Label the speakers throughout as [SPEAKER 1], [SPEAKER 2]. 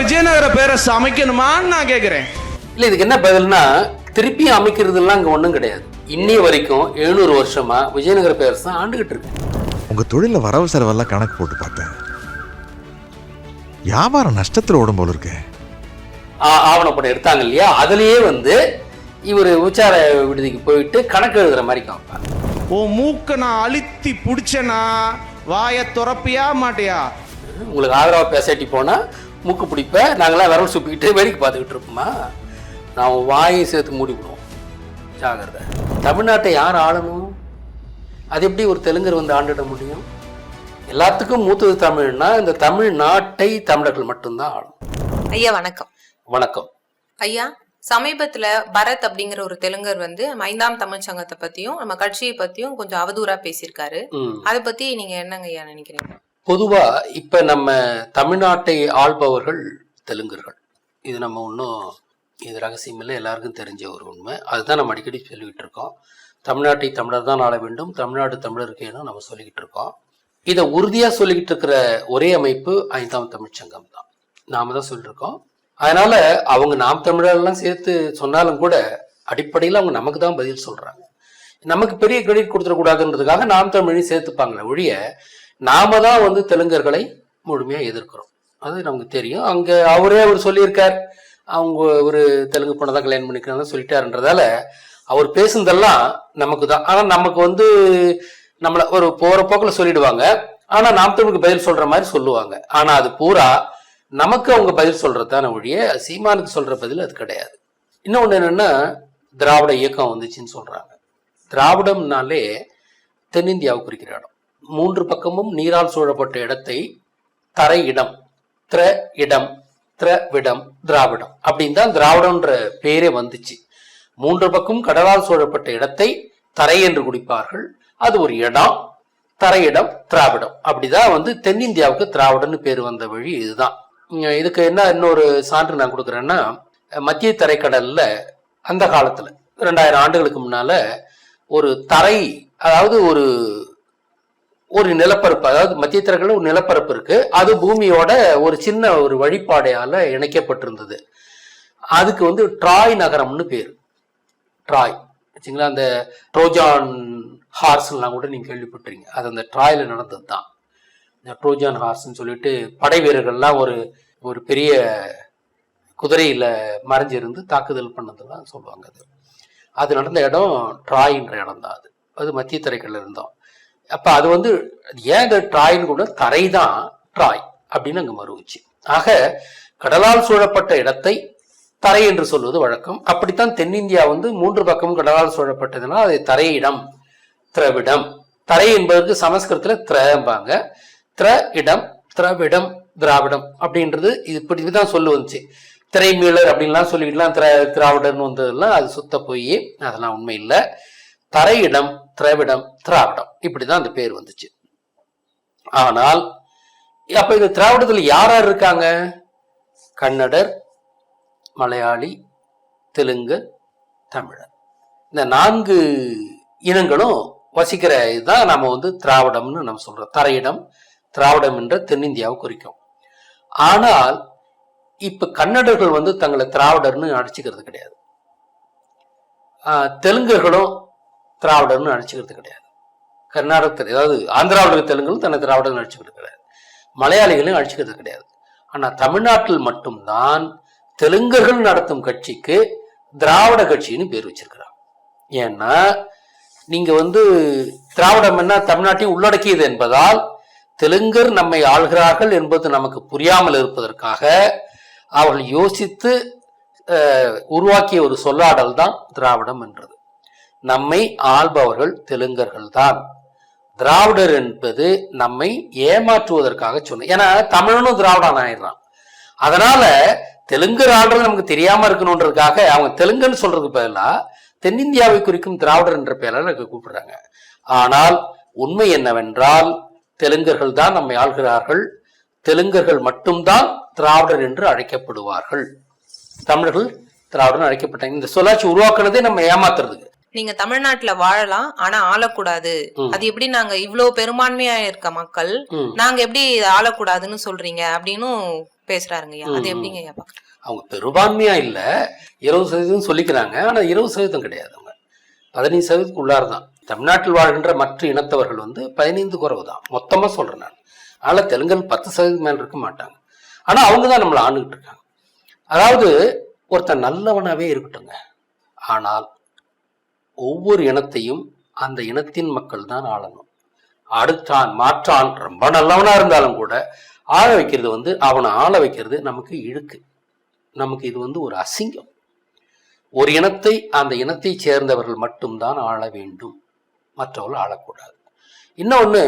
[SPEAKER 1] விஜயநகர பேரரசு அமைக்கணுமான்னு நான் கேட்கிறேன்.
[SPEAKER 2] இல்ல இதுக்கு என்ன பதில்னா, திருப்பி அமைக்கிறதுலாம் அங்க ஒண்ணும் கிடையாது. இன்னைய வரைக்கும் 700 வருஷமா விஜயநகர பேரரசு தான் ஆண்டுகிட்டு இருக்கு.
[SPEAKER 3] உங்க தொழில வரவு செலவெல்லாம் கணக்கு போட்டு பார்த்தேன். வியாபாரம் நஷ்டத்துல ஓடும் போல இருக்கு.
[SPEAKER 2] ஆவணப்படம் எடுத்தாங்க இல்லையா, அதுலயே இவர் உச்சார விடுதிக்கு போயிட்டு கணக்கு எழுதுற மாதிரி காமிப்பாங்க.
[SPEAKER 1] ஓ மூக்க நான் அழுத்தி புடிச்சனா வாய துறப்பியா மாட்டியா?
[SPEAKER 2] உங்களுக்கு ஆதரவா பேசாட்டி போனா மூக்கு பிடிப்ப, நாங்களாம் விரல் சுப்பிக்கிட்டு வேடிக்கை பார்த்துக்கிட்டு இருப்போமா? நான் வாயை சேர்த்து மூடிவிடுவோம். ஜாகிரதை. தமிழ்நாட்டை யார் ஆளணும்? அது எப்படி ஒரு தெலுங்கர் ஆண்டிட முடியும்? எல்லாத்துக்கும் மூத்தது தமிழ்னா இந்த தமிழ்நாட்டை தமிழர்கள் மட்டும்தான் ஆளும்.
[SPEAKER 4] ஐயா வணக்கம்.
[SPEAKER 2] வணக்கம்
[SPEAKER 4] ஐயா, சமீபத்துல பரத் அப்படிங்கிற ஒரு தெலுங்கர் 5ஆம் தமிழ் சங்கத்தை பத்தியும் நம்ம கட்சியை பத்தியும் கொஞ்சம் அவதூறா பேசியிருக்காரு. அதை பத்தி நீங்க என்னங்க ஐயா நினைக்கிறீங்க?
[SPEAKER 2] பொதுவா இப்ப நம்ம தமிழ்நாட்டை ஆள்பவர்கள் தெலுங்கர்கள். இது நம்ம ஒன்றும் இது ரகசியம் இல்லை, எல்லாருக்கும் தெரிஞ்ச ஒரு உண்மை. அதுதான் நம்ம அடிக்கடி சொல்லிக்கிட்டு இருக்கோம். தமிழ்நாட்டை தமிழர் தான் ஆள வேண்டும், தமிழ்நாடு தமிழருக்கேன்னு நம்ம சொல்லிக்கிட்டு இருக்கோம். இதை உறுதியா சொல்லிக்கிட்டு இருக்கிற ஒரே அமைப்பு 5ஆம் தமிழ் சங்கம் தான். நாம தான் சொல்லியிருக்கோம். அதனால அவங்க நாம் தமிழர்லாம் சேர்த்து சொன்னாலும் கூட அடிப்படையில் அவங்க நமக்கு தான் பதில் சொல்றாங்க. நமக்கு பெரிய கிரெடிட் கொடுத்துடக்கூடாதுன்றதுக்காக நாம் தமிழையும் சேர்த்துப்பாங்களே ஒழிய, நாம தான் தெலுங்கர்களை முழுமையா எதிர்க்கிறோம். அது நமக்கு தெரியும். அங்க அவர் சொல்லியிருக்கார், அவங்க ஒரு தெலுங்கு பொண்ணை தான் கல்யாணம் பண்ணிக்கிறாங்க சொல்லிட்டாருன்றதால அவர் பேசுனதெல்லாம் நமக்கு தான். ஆனா நமக்கு நம்மள ஒரு போற போக்கில் சொல்லிடுவாங்க. ஆனா நாம் தமிழுக்கு பதில் சொல்ற மாதிரி சொல்லுவாங்க. ஆனா அது பூரா நமக்கு அவங்க பதில் சொல்றதுதான ஒழிய சீமானுக்கு சொல்ற பதில் அது கிடையாது. இன்னொன்னு என்னன்னா, திராவிட இயக்கம் வந்துச்சுன்னு சொல்றாங்க. திராவிடம்னாலே தென்னிந்தியாவை குறிக்கிற இடம். 3 பக்கமும் நீரால் சூழப்பட்ட இடத்தை தரை இடம், திர இடம், திரவிடம், திராவிடம் அப்படின்னு தான் திராவிடம்ன்ற பேரே வந்துச்சு. 3 பக்கம் கடலால் சூழப்பட்ட இடத்தை தரை என்று குடிப்பார்கள். அது ஒரு இடம், தரையிடம், திராவிடம். அப்படிதான் தென்னிந்தியாவுக்கு திராவிடம்னு பேர் வந்த வழி இதுதான். இதுக்கு என்ன இன்னொரு சான்று நான் கொடுக்குறேன்னா, மத்திய தரைக்கடல்ல அந்த காலத்துல 2000 ஆண்டுகளுக்கு முன்னால ஒரு தரை, அதாவது ஒரு நிலப்பரப்பு, அதாவது மத்திய தரைக்கடல ஒரு நிலப்பரப்பு இருக்கு. அது பூமியோட ஒரு சின்ன ஒரு வழிபாடையால இணைக்கப்பட்டிருந்தது. அதுக்கு ட்ராய் நகரம்னு பேரு. ட்ராய் வச்சுங்களா, அந்த ட்ரோஜான் ஹார்ஸ்லாம் கூட நீங்க கேள்விப்பட்டிருங்க. அது அந்த ட்ராயில நடந்தது தான். இந்த ட்ரோஜான் ஹார்ஸ்ன்னு சொல்லிட்டு படை வீரர்கள்லாம் ஒரு பெரிய குதிரையில மறைஞ்சிருந்து தாக்குதல் பண்ணதெல்லாம் சொல்லுவாங்க. அது நடந்த இடம் ட்ராயின்ற இடம் தான். அது மத்திய தரைக்கடல இருந்தோம். அப்ப அது ஏன் இந்த ட்ராயின்னு கூட தரை தான் ட்ராய் அப்படின்னு அங்க மறுவுச்சு. ஆக கடலால் சூழப்பட்ட இடத்தை தரை என்று சொல்வது வழக்கம். அப்படித்தான் தென்னிந்தியா 3 பக்கமும் கடலால் சூழப்பட்டதுனால் அதை தரையிடம், திரவிடம். தரை என்பதற்கு சமஸ்கிருதத்துல திரம்பாங்க. திர இடம், திரவிடம், திராவிடம் அப்படின்றது இப்படிதான் சொல்லு வந்துச்சு. திரைமீளர் அப்படின்லாம் சொல்லிக்கிட்டுலாம் திராவிடர்னு வந்ததெல்லாம் அது சுத்த போய், அதெல்லாம் உண்மை இல்லை. தரையிடம், திரவிடம், திராவிடம் இப்படிதான் அந்த பேர் வந்துச்சு. ஆனால் அப்ப இந்த திராவிடத்துல யார் யார் இருக்காங்க? கன்னடர், மலையாளி, தெலுங்கு, தமிழர். இந்த 4 இனங்களும் வசிக்கிற இதுதான் நாம திராவிடம்னு நம்ம சொல்றோம். தரையிடம், திராவிடம் என்ற தென்னிந்தியாவை குறிக்கும். ஆனால் இப்ப கன்னடர்கள் தங்களை திராவிடர்னு அடிச்சுக்கிறது கிடையாது. தெலுங்கர்களும் திராவிடர்னு அடிச்சுக்கிறது கிடையாது. கர்நாடகத்தில், அதாவது ஆந்திராவில் தெலுங்குகளும் தன்னை திராவிடர்னு அடிச்சுக்கிறது கிடையாது. மலையாளிகளையும் அடிச்சுக்கிறது கிடையாது. ஆனா தமிழ்நாட்டில் மட்டும்தான் தெலுங்கர்கள் நடத்தும் கட்சிக்கு திராவிட கட்சின்னு பேர் வச்சிருக்கிறாங்க. ஏன்னா நீங்க திராவிடம் என்ன தமிழ்நாட்டையும் உள்ளடக்கியது என்பதால் தெலுங்கர் நம்மை ஆள்கிறார்கள் என்பது நமக்கு புரியாமல் இருப்பதற்காக அவர்கள் யோசித்து உருவாக்கிய ஒரு சொல்லாடல் தான் திராவிடம் என்றது. நம்மை ஆள்பவர்கள் தெலுங்கர்கள் தான். திராவிடர் என்பது நம்மை ஏமாற்றுவதற்காக சொன்ன. ஏன்னா தமிழனும் திராவிடன் ஆயிடுறான். அதனால தெலுங்கர் ஆள்றது நமக்கு தெரியாம இருக்கணும்ன்றதுக்காக அவங்க தெலுங்குன்னு சொல்றதுக்கு பதிலா தென்னிந்தியாவை குறிக்கும் திராவிடர் என்ற பெயரால் கூப்பிடுறாங்க. ஆனால் உண்மை என்னவென்றால் தெலுங்கர்கள் தான் நம்மை ஆள்கிறார்கள். தெலுங்கர்கள் மட்டும்தான் திராவிடர் என்று அழைக்கப்படுவார்கள். தமிழர்கள் திராவிடர் அழைக்கப்பட்டாங்க. இந்த சொல்லாட்சி உருவாக்குனதே நம்ம ஏமாத்துறதுக்கு.
[SPEAKER 4] நீங்க தமிழ்நாட்டுல வாழலாம், ஆனா ஆளக்கூடாது. அது எப்படி நாங்க இவ்வளவு பெரும்பான்மையா இருக்க மக்கள் நாங்க எப்படி ஆளக்கூடாதுன்னு சொல்றீங்க அப்படின்னு பேசுறாருங்க ஐயா. அது எப்படிங்க ஐயா பாக்குறீங்க?
[SPEAKER 2] அவங்க பெரும்பான்மையா இல்ல, 20% சொல்லிக்கிறாங்க. ஆனா 20% கிடையாது, அவங்க 15% உள்ளார்தான். தமிழ்நாட்டில் வாழ்கின்ற மற்ற இனத்தவர்கள் 15 குறைவு தான் மொத்தமா சொல்றேன் நான். அதனால தெலுங்கன் 10% மேல இருக்க மாட்டாங்க. ஆனா அவங்கதான் நம்மளை ஆண்டுகிட்டு இருக்காங்க. அதாவது ஒருத்தன் நல்லவனாவே இருக்கட்டுங்க, ஆனால் ஒவ்வொரு இனத்தையும் அந்த இனத்தின் மக்கள் தான் ஆளணும். அடுத்தான் மாற்றான் ரொம்ப நல்லவனா இருந்தாலும் கூட ஆள வைக்கிறது அவனை ஆள வைக்கிறது நமக்கு இழுக்கு, நமக்கு இது ஒரு அசிங்கம். ஒரு இனத்தை அந்த இனத்தை சேர்ந்தவர்கள் மட்டும்தான் ஆள வேண்டும், மற்றவர்கள் ஆளக்கூடாது. இன்னொன்னு,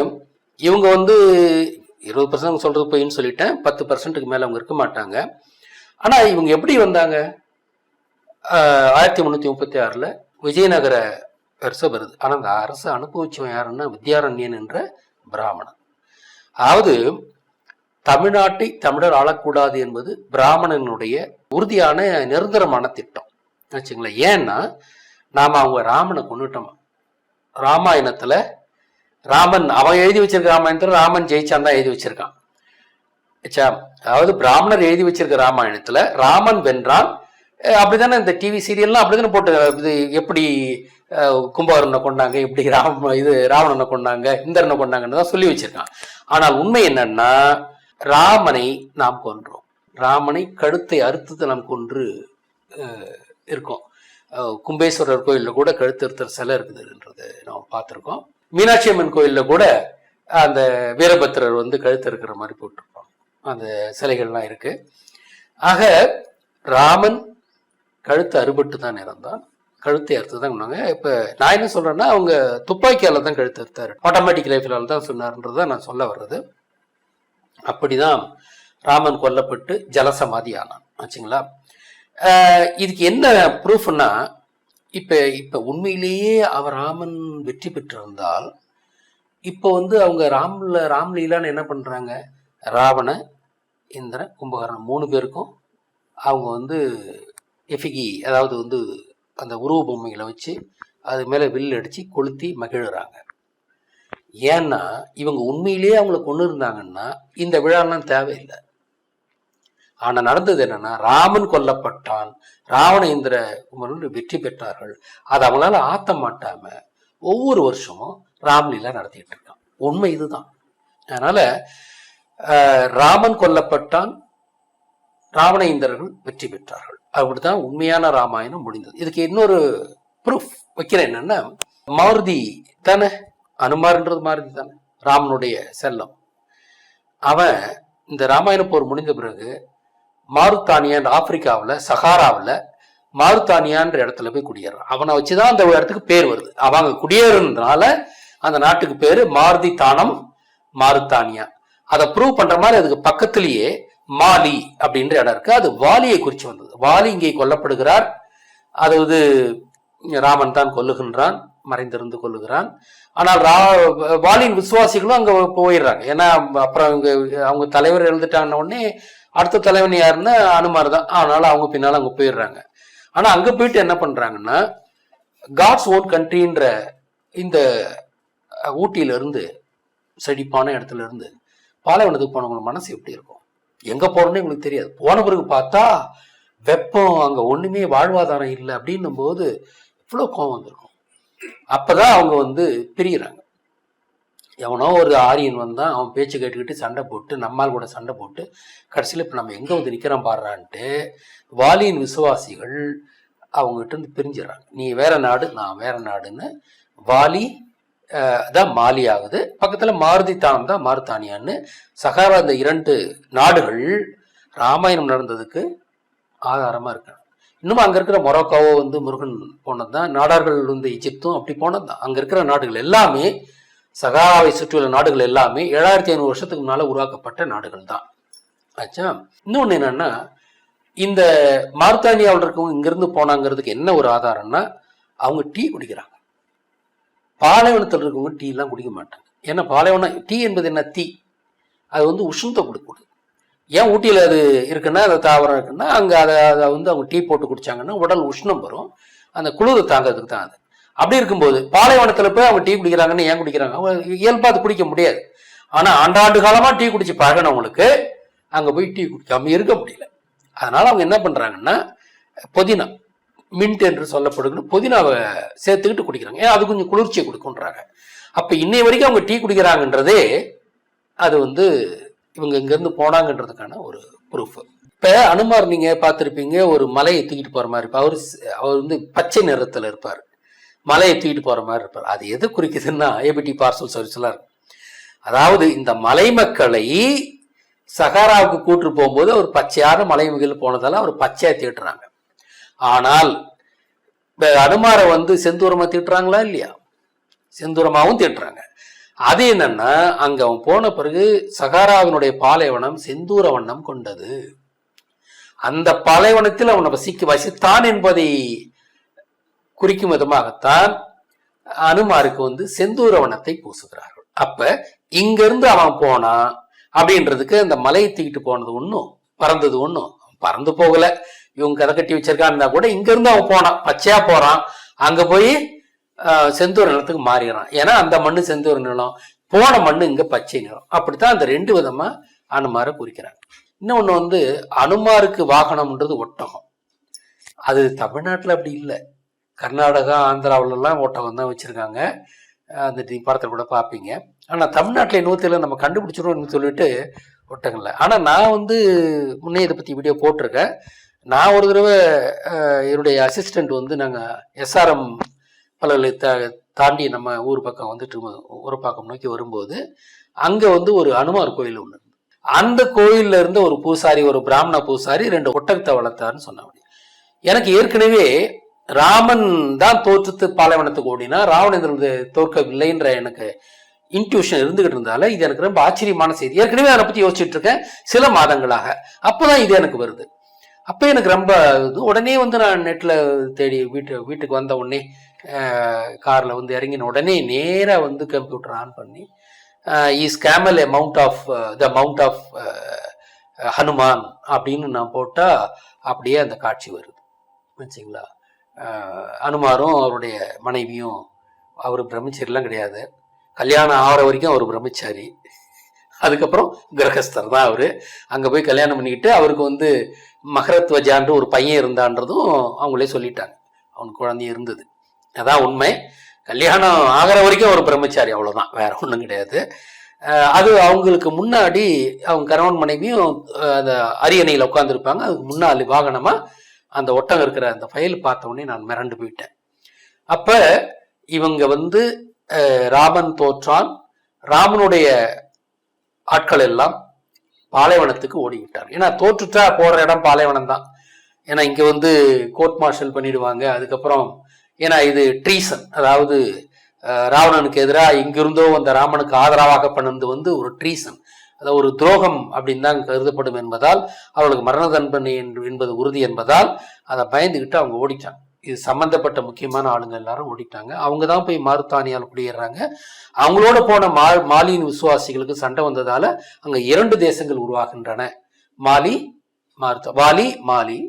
[SPEAKER 2] இவங்க 20% சொல்றது போயின்னு சொல்லிட்டேன், 10%க்கு மேல அவங்க இருக்க மாட்டாங்க. ஆனா இவங்க எப்படி வந்தாங்க? 1336 விஜயநகர அரசு வருது. ஆனா அந்த அரசு அனுபவிச்சவன் யாருன்னா வித்யாரண்யன் என்ற பிராமணன். அதாவது தமிழ்நாட்டை தமிழர் ஆளக்கூடாது என்பது பிராமணனுடைய உறுதியான நிரந்தரமான திட்டம் வச்சுங்களேன். ஏன்னா நாம அவங்க ராமனை கொண்டுட்டோம். ராமாயணத்துல ராமன் அவன் எழுதி வச்சிருக்க ராமாயணத்துல ராமன் ஜெயிச்சான் தான் எழுதி வச்சிருக்கான். அதாவது பிராமணர் எழுதி வச்சிருக்க ராமாயணத்துல ராமன் வென்றான். அப்படித்தானே இந்த டிவி சீரியல்லாம் அப்படித்தானே போட்டு, இது எப்படி கும்பகர்ணனை கொண்டாங்க, எப்படி ராவணனை கொண்டாங்க, இந்திரனை கொண்டாங்கன்னு தான் சொல்லி வச்சிருக்கான். ஆனால் உண்மை என்னன்னா, ராமனை நாம் கொன்றோம். ராமனை கழுத்தை அறுத்து நாம் கொன்று இருக்கோம். கும்பேஸ்வரர் கோயில்ல கூட கழுத்து அறுத்தர் சிலை இருக்குதுன்றது நாம் பார்த்துருக்கோம். மீனாட்சி அம்மன் கோயில்ல கூட அந்த வீரபத்திரர் கழுத்து இருக்கிற மாதிரி போட்டிருப்போம், அந்த சிலைகள்லாம் இருக்கு. ஆக ராமன் கழுத்து அறுபட்டு தான் இறந்தான், கழுத்தை அறுத்து தான் கொண்டாங்க. இப்ப நான் என்ன சொல்றேன்னா, அவங்க துப்பாக்கியால தான் கழுத்து அறுத்தாரு, ஆட்டோமேட்டிக் ரைஃபிளால தான் சொன்னார்ன்றத நான் சொல்ல வர்றது. அப்படிதான் ராமன் கொல்லப்பட்டு ஜலசமாதி ஆனான் ஆச்சுங்களா. இதுக்கு என்ன ப்ரூஃப்னா, இப்ப உண்மையிலேயே அவர் ராமன் வெற்றி பெற்றிருந்தால் இப்போ அவங்க ராம்லீலான்னு என்ன பண்றாங்க, ராவண இந்திரன் கும்பகர்ணன் 3 பேருக்கும் அவங்க எஃபிகி, அதாவது அந்த உருவ பொம்மைகளை வச்சு அது மேல வில் அடிச்சு கொளுத்தி மகிழ்றாங்க. ஏன்னா இவங்க உண்மையிலேயே அவங்கள கொண்டு இருந்தாங்கன்னா இந்த விழாலாம் தேவையில்லை. ஆனா நடந்தது என்னன்னா, ராமன் கொல்லப்பட்டான், ராவண இந்திர குமரன் வெற்றி பெற்றார்கள். அது அவங்களால ஆத்த மாட்டாம ஒவ்வொரு வருஷமும் ராம்லீலா நடத்திட்டு இருக்கான். உண்மை இதுதான். அதனால ராமன் கொல்லப்பட்டான், ராவண இந்திரர்கள் வெற்றி பெற்றார்கள். அப்படித்தான் உண்மையான ராமாயணம் முடிந்தது. இதுக்கு இன்னொரு ப்ரூஃப் வைக்கிறேன். என்னன்னா, மாருதி தானே, அனுமார்ன்றது மாருதி தானே, ராமனுடைய செல்லம். அவன் இந்த ராமாயண போர் முடிந்த பிறகு மாருத்தானியான் ஆப்பிரிக்காவில் சஹாராவில் மாருத்தானியான்ற இடத்துல போய் குடியேறான். அவனை வச்சுதான் அந்த இடத்துக்கு பேர் வருது. அவங்க குடியேறதுனால அந்த நாட்டுக்கு பேரு மாருதி தானம் மாருத்தானியா. அதை ப்ரூவ் பண்ற மாதிரி அதுக்கு பக்கத்திலேயே மாலி அப்படின்ற இடம் இருக்கு. அது வாலியை குறிச்சு வந்தது. வாலி இங்கே கொல்லப்படுகிறார். அதாவது ராமன் தான் கொல்லுகின்றான், மறைந்திருந்து கொல்லுகிறான். ஆனால் வாலியின் விசுவாசிகளும் அங்க போயிடுறாங்க. ஏன்னா அப்புறம் அவங்க தலைவர் எழுந்துட்டான உடனே அடுத்த தலைவன் யாருன்னா அனுமார் தான். அதனால அவங்க பின்னால அங்க போயிடுறாங்க. ஆனா அங்க போயிட்டு என்ன பண்றாங்கன்னா, காட்ஸ் ஓன் கண்ட்ரின்ற இந்த ஊட்டியில இருந்து, செழிப்பான இடத்துல இருந்து பாலைவனத்துக்கு போனவங்க மனசு எப்படி இருக்கும், எங்க போறோன்னு உங்களுக்கு தெரியாது. போன பிறகு பார்த்தா வெப்பம், அங்க ஒண்ணுமே வாழ்வாதாரம் இல்லை அப்படின்னும் போது இவ்வளவு கோவம் வந்திருக்கும். அப்பதான் அவங்க பிரிகிறாங்க. எவனோ ஒரு ஆரியன் வந்தான், அவன் பேச்சு கேட்டுக்கிட்டு சண்டை போட்டு, நம்மால் கூட சண்டை போட்டு, கடைசியில் இப்போ நம்ம எங்கே நிற்கிறோம் பாடுறான்ட்டு வாலியின் விசுவாசிகள் அவங்ககிட்ட இருந்து பிரிஞ்சிடறாங்க. நீ வேற நாடு, நான் வேற நாடுன்னு. வாலி தான் மாலி ஆகுது, பக்கத்தில் மாருதி தானம் தான் மாருத்தானியான்னு. சகாரா இந்த 2 நாடுகள் ராமாயணம் நடந்ததுக்கு ஆதாரமாக இருக்காங்க. இன்னும் அங்கே இருக்கிற மொரோக்காவோ முருகன் போனது தான், நாடார்கள் ஈஜிப்தும் அப்படி போனது தான். அங்கே இருக்கிற நாடுகள் எல்லாமே, சகாராவை சுற்றியுள்ள நாடுகள் எல்லாமே 7500 வருஷத்துக்கு முன்னால உருவாக்கப்பட்ட நாடுகள் தான் ஆச்சா. இன்னொன்னு என்னன்னா, இந்த மார்த்தானியாவில் இருக்கவங்க இங்கிருந்து போனாங்கிறதுக்கு என்ன ஒரு ஆதாரம்னா, அவங்க டீ குடிக்கிறாங்க. பாலைவனத்தில் இருக்கவங்க டீ எல்லாம் குடிக்க மாட்டாங்க. ஏன்னா பாலைவனம் டீ என்பது என்ன, தீ. அது உஷ்ணத்தை கொடுக்கூடாது. ஏன் ஊட்டியில் அது இருக்குன்னா, அது தாவரம் இருக்குன்னா, அங்கே அதை அவங்க டீ போட்டு குடிச்சாங்கன்னா உடல் உஷ்ணம் வரும், அந்த குளிர் தாங்கிறதுக்கு தான் அது. அப்படி இருக்கும்போது பாலைவனத்துல போய் அவங்க டீ குடிக்கிறாங்கன்னு ஏன் குடிக்கிறாங்க? அவங்க இயல்பா அது குடிக்க முடியாது. ஆனா ஆண்டாண்டு காலமா டீ குடிச்சு பழகினவங்களுக்கு அங்கே போய் டீ குடிக்காம இருக்க முடியல. அதனால அவங்க என்ன பண்றாங்கன்னா புதினா மின்ட் என்று சொல்லப்படுகிற புதினாவை சேர்த்துக்கிட்டு குடிக்கிறாங்க. ஏன் அது கொஞ்சம் குளிர்ச்சியை கொடுக்குன்றாங்க. அப்போ இன்னை வரைக்கும் அவங்க டீ குடிக்கிறாங்கன்றதே அது வந்து இவங்க இங்கேருந்து போனாங்கன்றதுக்கான ஒரு ப்ரூஃப். இப்போ அனுமார் நீங்கள் பார்த்துருப்பீங்க, ஒரு மலையை தூக்கிட்டு போகிற மாதிரி இருப்பார். அவர் வந்து பச்சை நிறத்தில் இருப்பார், மலையை தூக்கிட்டு போகிற மாதிரி இருப்பார். அது எது குறிக்குதுன்னா ஏபிடி பார்சல் சர்வீஸ்லாம் இருக்கும். அதாவது இந்த மலை மக்களை சகாராவுக்கு கூட்டு போகும்போது அவர் பச்சையான மலை மிகில் போனதால அவர் பச்சையா தீட்டுறாங்க. ஆனால் அனுமாரை வந்து செந்தூரமா தீட்டுறாங்களா இல்லையா? செந்தூரமாவும் தீட்டுறாங்க. அது என்னன்னா அங்க அவன் போன பிறகு சகாராவினுடைய பாலைவனம் செந்தூர வண்ணம் கொண்டது. அந்த பாலைவனத்தில் அவனை வசித்தான் என்பதை குறிக்கும் விதமாகத்தான் அனுமாருக்கு வந்து செந்தூர வனத்தை பூசுகிறார்கள். அப்ப இங்கிருந்து அவன் போனா அப்படின்றதுக்கு அந்த மலையை தூக்கிட்டு போனது ஒன்றும் பறந்தது ஒன்றும் பறந்து போகல. இவங்க கதை கட்டி வச்சிருக்கான்னா கூட இங்க இருந்து அவன் போனான், பச்சையா போறான், அங்க போய் செந்தூர நிலத்துக்கு மாறிடுறான். ஏன்னா அந்த மண்ணு செந்தூர நிலம், போன மண்ணு இங்க பச்சை நிலம். அப்படித்தான் அந்த ரெண்டு விதமா அனுமாரை குறிக்கிறாங்க. இன்னொன்னு வந்து அனுமாருக்கு வாகனம்ன்றது ஒட்டகம். அது தமிழ்நாட்டுல அப்படி இல்லை. கர்நாடகா ஆந்திராவிலலாம் ஒட்டகம் தான் வச்சிருக்காங்க. அந்த படத்தில் கூட பார்ப்பீங்க. ஆனால் தமிழ்நாட்டில் இன்னொருத்தில் நம்ம கண்டுபிடிச்சிருவோம்னு சொல்லிட்டு ஒட்டகம்ல. ஆனால் நான் வந்து முன்னே இதை பற்றி வீடியோ போட்டிருக்கேன். நான் ஒரு தடவை என்னுடைய அசிஸ்டண்ட் வந்து நாங்கள் எஸ்ஆர்எம் பல்கலை தாண்டி நம்ம ஊர் பக்கம் வந்துட்டு ஒரு பக்கம் நோக்கி வரும்போது அங்கே வந்து ஒரு அனுமார் கோயில் ஒன்று இருந்து, அந்த கோயிலில் இருந்த ஒரு பூசாரி, ஒரு பிராமண பூசாரி 2 ஒட்டகத்தை வளர்த்தாருன்னு சொன்னாங்க. எனக்கு ஏற்கனவே ராமன் தான் தோற்றுத்து பாலைவனத்துக்கு ஓடினா ராவணேந்திரன் தோற்கவில்லைன்ற எனக்கு இன்ட்யூஷன் இருந்துகிட்டு இருந்தால இது எனக்கு ரொம்ப ஆச்சரியமான செய்தி. ஏற்கனவே அதை பத்தி யோசிச்சுட்டு இருக்கேன் சில மாதங்களாக. அப்போதான் இது எனக்கு வருது. அப்போ எனக்கு ரொம்ப உடனே வந்து நான் நெட்ல தேடி வீட்டுக்கு வந்த உடனே கார்ல வந்து இறங்கின உடனே நேரா வந்து கம்ப்யூட்டர் ஆன் பண்ணி is camel a mount of Hanuman அப்படின்னு நான் போட்டா அப்படியே அந்த காட்சி வருது வச்சுங்களா. அனுமாரும் அவருடைய மனைவியும், அவர் பிரம்மச்சாரிலாம் கிடையாது, கல்யாணம் ஆகிற வரைக்கும் அவர் பிரம்மச்சாரி, அதுக்கப்புறம் கிரகஸ்தர் தான் அவரு. அங்க போய் கல்யாணம் பண்ணிக்கிட்டு அவருக்கு வந்து மகரத்வஜான்ற ஒரு பையன் இருந்தான்றதும் அவங்களே சொல்லிட்டாங்க. அவனுக்கு குழந்தை இருந்தது, அதான் உண்மை. கல்யாணம் ஆகிற வரைக்கும் ஒரு பிரம்மச்சாரி, அவ்வளவுதான், வேற ஒன்றும் கிடையாது. அது அவங்களுக்கு முன்னாடி அவங்க கணவன் மனைவியும் அந்த அரியணையில் உட்காந்துருப்பாங்க. அதுக்கு முன்னாடி வாகனமா அந்த ஒட்டகம் இருக்கிற அந்த ஃபைல் பார்த்த உடனே நான் மிரண்டு போயிட்டேன். அப்ப இவங்க வந்து ராமன் தோற்றான், ராமனுடைய ஆட்கள் எல்லாம் பாலைவனத்துக்கு ஓடிவிட்டார். ஏன்னா தோற்றுட்டா போற இடம் பாலைவனம் தான். ஏன்னா இங்க வந்து கோர்ட் மார்ஷல் பண்ணிடுவாங்க. அதுக்கப்புறம் ஏன்னா இது ட்ரீசன், அதாவது ராவணனுக்கு எதிராக இங்கிருந்தோ அந்த ராமனுக்கு ஆதரவாக பண்ணது வந்து ஒரு ட்ரீசன், அதாவது ஒரு துரோகம் அப்படின்னு தான் கருதப்படும் என்பதால், அவளுக்கு மரண தண்டனை என்பது உறுதி என்பதால் அதை பயந்துக்கிட்டு அவங்க ஓடிட்டாங்க. இது சம்பந்தப்பட்ட முக்கியமான ஆளுங்க எல்லாரும் ஓடிட்டாங்க. அவங்க தான் போய் மாருத்தானியால் குடியேறாங்க. அவங்களோட போன மாலியின் விசுவாசிகளுக்கு சண்டை வந்ததால அங்க 2 தேசங்கள் உருவாகின்றன, மாலி மாலி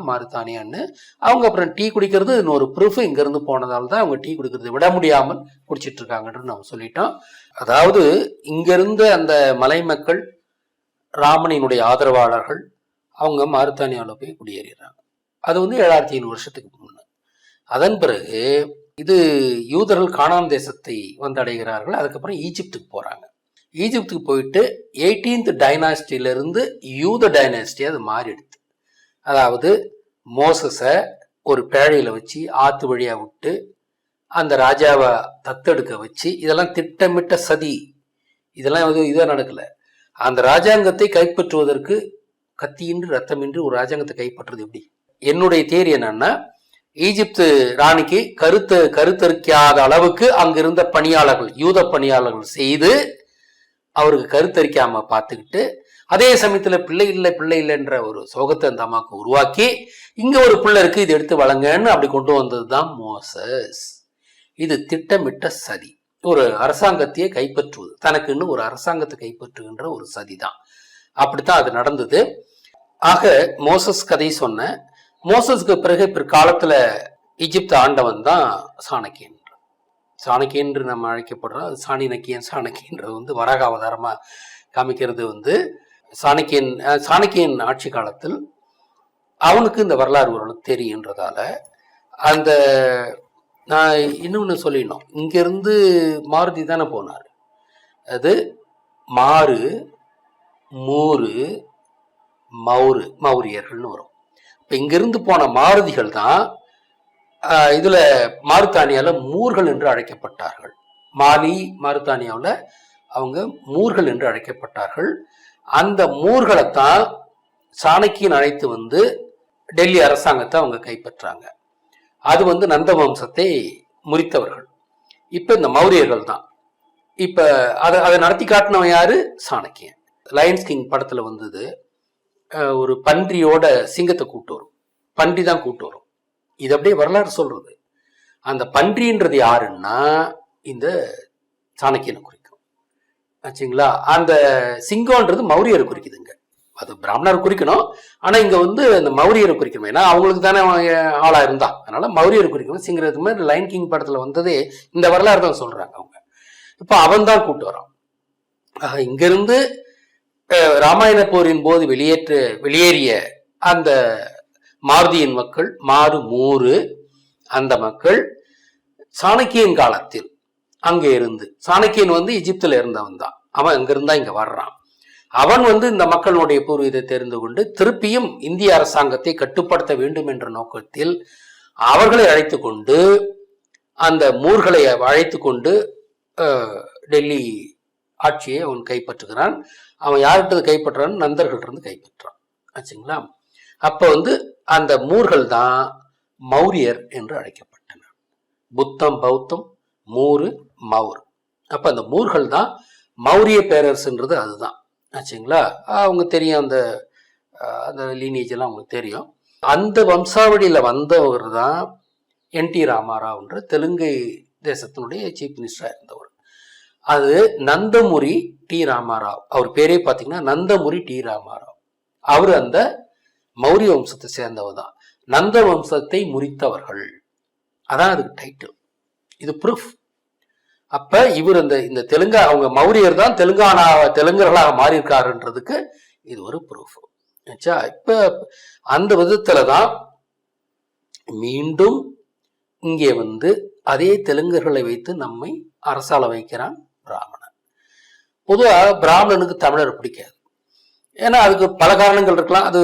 [SPEAKER 2] மாரித்தானியான்னு. அவங்க அப்புறம் டீ குடிக்கிறது இன்னொரு ப்ரூஃப், இங்க இருந்து போனதால தான் அவங்க டீ குடிக்கிறது விட முடியாமல் குடிச்சிட்டு இருக்காங்கன்னு நம்ம சொல்லிட்டோம். அதாவது இங்க இருந்த அந்த மலை மக்கள், ராமனினுடைய ஆதரவாளர்கள், அவங்க மாரித்தானியாவில் போய் குடியேறாங்க. அது வந்து 7500 வருஷத்துக்கு முன்ன. அதன் பிறகு இது யூதர்கள் கானான் தேசத்தை வந்து அடைகிறார்கள். அதுக்கப்புறம் ஈஜிப்துக்கு போறாங்க. ஈஜிப்துக்கு போயிட்டு 18th டைனாஸ்டியிலிருந்து யூத டைனாஸ்டி அது மாறிடுது. அதாவது மோசஸை ஒரு பேழையில வச்சு ஆத்து வழியா விட்டு அந்த ராஜாவை தத்தெடுக்க வச்சு, இதெல்லாம் திட்டமிட்ட சதி, இதெல்லாம் இதாக நடக்கல. அந்த ராஜாங்கத்தை கைப்பற்றுவதற்கு கத்தியின்றி ரத்தமின்றி ஒரு ராஜாங்கத்தை கைப்பற்றுறது எப்படி? என்னுடைய தேரி என்னன்னா, ஈஜிப்து ராணிக்கு கருத்தரிக்காத அளவுக்கு அங்கிருந்த பணியாளர்கள், யூத பணியாளர்கள் செய்து அவருக்கு கருத்தரிக்காம பார்த்துக்கிட்டு, அதே சமயத்துல பிள்ளை இல்லைன்ற ஒரு சோகத்தை அந்த அம்மாவுக்கு உருவாக்கி, இங்க ஒரு பிள்ளை இருக்கு இது எடுத்து வழங்கன்னு அப்படி கொண்டு வந்ததுதான் மோசஸ். இது திட்டமிட்ட சதி, ஒரு அரசாங்கத்தையே கைப்பற்றுவது, தனக்குன்னு ஒரு அரசாங்கத்தை கைப்பற்றுகின்ற ஒரு சதி தான். அப்படித்தான் அது நடந்தது. ஆக மோசஸ் கதை சொன்ன மோசஸ்க்கு பிறகு பிற்காலத்துல ஈஜிப்து ஆண்டவன் தான் சாணக்கியன். சாணக்கியன் என்று நம்ம அழைக்கப்படுறோம். அது சாணினக்கியன், சாணக்கியன்றது வந்து வராக அவதாரமா காமிக்கிறது வந்து சாணக்கியன் ஆட்சி காலத்தில் அவனுக்கு இந்த வரலாறு ஓரளவுக்கு தெரியுன்றதால அந்த நான் இன்னொன்று சொல்லிடணும், இங்கிருந்து மாருதி தானே போனார், அது மாறு மூறு மௌரியர்கள்னு வரும். இப்போ இங்கிருந்து போன மாருதிகள் தான் இதுல மாருத்தானியால மூர்கள் என்று அழைக்கப்பட்டார்கள். மாலி மாருத்தானியாவில் அவங்க மூர்கள் என்று அழைக்கப்பட்டார்கள். அந்த மூர்களைத்தான் சாணக்கியன் அழைத்து வந்து டெல்லி அரசாங்கத்தை அவங்க கைப்பற்றாங்க. அது வந்து நந்த வம்சத்தை முறித்தவர்கள். இப்ப இந்த மௌரியர்கள் தான். இப்ப அதை நடத்தி காட்டினவன் யாரு? சாணக்கியன். லயன்ஸ் கிங் படத்துல வந்தது, ஒரு பன்றியோட சிங்கத்தை கூட்டு வரும், பன்றி தான் கூட்டு வரும். இது அப்படியே வரலாறு சொல்றது. அந்த பன்றின்றது யாருன்னா இந்த சாணக்கியனை குறிக்கும் ஆச்சுங்களா. அந்த சிங்கம்ன்றது மௌரியரை குறிக்குதுங்க. அது பிராமணர் குறிக்கணும், ஆனா இங்க வந்து அந்த மௌரியரை குறிக்கணும். ஏன்னா அவங்களுக்கு தானே ஆளா இருந்தா, அதனால மௌரியரை குறிக்கணும். சிங்கிறது மாதிரி லைன் கிங் படத்துல வந்ததே இந்த வரலாறு தான் சொல்றாங்க அவங்க. இப்ப அவன் தான் கூட்டு வரான். இங்கிருந்து ராமாயண போரின் போது வெளியேறிய அந்த மாருதியின் மக்கள், மாறு மூறு அந்த மக்கள் சாணக்கியன் காலத்தில் அங்கே இருந்து, சாணக்கியன் வந்து எகிப்துல இருந்தவன் தான், அவன் அங்கிருந்தா இங்க வர்றான். அவன் வந்து இந்த மக்களுடைய பூர்வீகத்தை தெரிந்து கொண்டு திருப்பியும் இந்திய அரசாங்கத்தை கட்டுப்படுத்த வேண்டும் என்ற நோக்கத்தில் அவர்களை அழைத்து கொண்டு, அந்த மூர்களை அழைத்து கொண்டு டெல்லி ஆட்சியை அவன் கைப்பற்றுகிறான். அவன் யார்கிட்ட கைப்பற்றான்? நந்தர்கள் இருந்து கைப்பற்றான் ஆச்சுங்களா. அப்ப வந்து அந்த மூர்கள் தான் மௌரியர் என்று அழைக்கப்பட்டனர். புத்தம் பௌத்தம் மூறு மௌர். அப்ப அந்த மூர்கள் தான் மௌரிய பேரரசுன்றது அதுதான் ஆச்சுங்களா. அவங்க தெரியும், அந்த லீனேஜ் எல்லாம் அவங்களுக்கு தெரியும். அந்த வம்சாவளியில வந்தவர் தான் என்.டி. ராமாராவ்ன்ற தெலுங்கை தேசத்தினுடைய சீஃப் மினிஸ்டரா இருந்தவர். அது நந்தமுரி டி ராமாராவ். அவர் பேரே பார்த்தீங்கன்னா நந்தமுரி டி ராமாராவ். அவர் அந்த மௌரிய வம்சத்தை சேர்ந்தவர் தான். நந்த வம்சத்தை முறித்தவர்கள், அதான் அதுக்கு டைட்டில். இது ப்ரூஃப். அப்ப இவர் இந்த தெலுங்கா, அவங்க மௌரியர் தான் தெலுங்கர்களாக மாறியிருக்காருன்றதுக்கு இது ஒரு ப்ரூஃப். இப்ப அந்த விதத்துலதான் மீண்டும் இங்கே வந்து அதே தெலுங்கர்களை வைத்து நம்மை அரசால வைக்கிறான் பிராமணன். பொதுவாக பிராமணனுக்கு தமிழர் பிடிக்காது. ஏன்னா அதுக்கு பல காரணங்கள் இருக்கலாம். அது